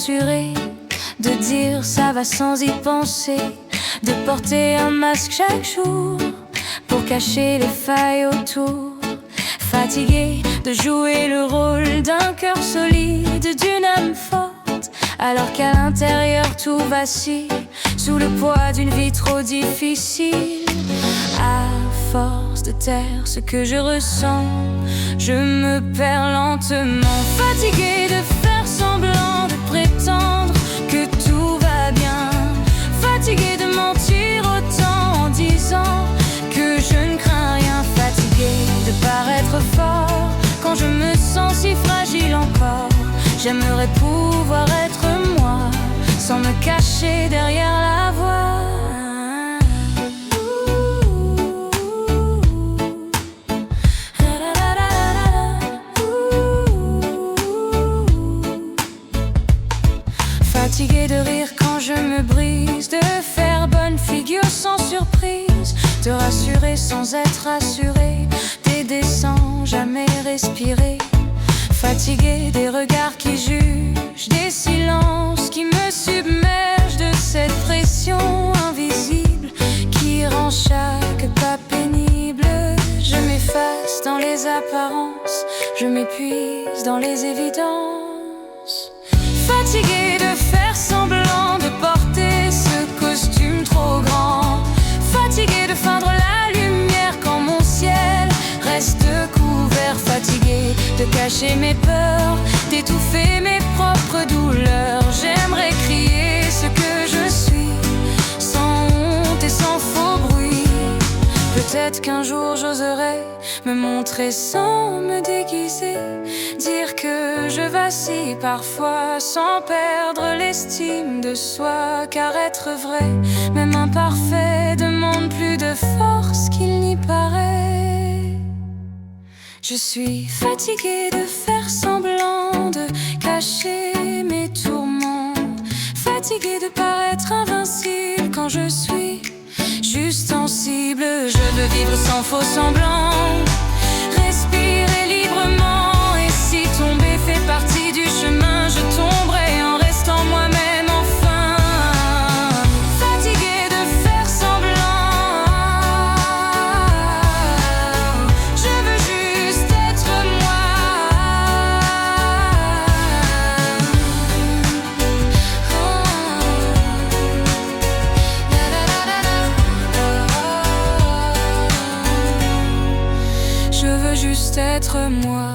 rassurer, de dire ça va sans y penser, de porter un masque chaque jour pour cacher les failles autour. Fatigué de jouer le rôle d'un cœur solide, d'une âme forte, alors qu'à l'intérieur tout vacille sous le poids d'une vie trop difficile. À force de taire ce que je ressens, je me perds lentement. Fatigué de faire semblant, de prétendre que tout va bien. Fatigué de mentir autant en disant que je ne crains rien. Fatigué de paraître fort quand je me sens si fragile encore. J'aimerais pouvoir être moi sans me cacher derrière la voix. Fatigué de rire quand je me brise, de faire bonne figure sans surprise, de rassurer sans être rassuré, d'aider sans jamais respirer. Fatigué des regards qui jugent, des silences qui me submergent, de cette pression invisible qui rend chaque pas pénible. Je m'efface dans les apparences, je m'épuise dans les évidences. Fatigué de faire semblant, de porter ce costume trop grand. Fatigué de feindre la lumière quand mon ciel reste couvert. Fatigué de cacher mes peurs, d'étouffer mes propres douleurs. J'aimerais crier ce que je suis, sans honte et sans faux bruit. Peut-être qu'un jour j'oserai me montrer sans me déguiser, dire que je vacille parfois sans perdre l'estime de soi. Car être vrai, même imparfait, demande plus de force qu'il n'y paraît. Je suis fatiguée de faire semblant, de cacher mes tourments. Fatiguée de paraître invincible quand je suis juste sensible. Je veux vivre sans faux semblant, respirer librement. Et si tomber fait partie du chemin, je tomberai en restant moi-même enfin. Fatiguée de faire semblant, je veux juste être moi. Je veux juste être moi.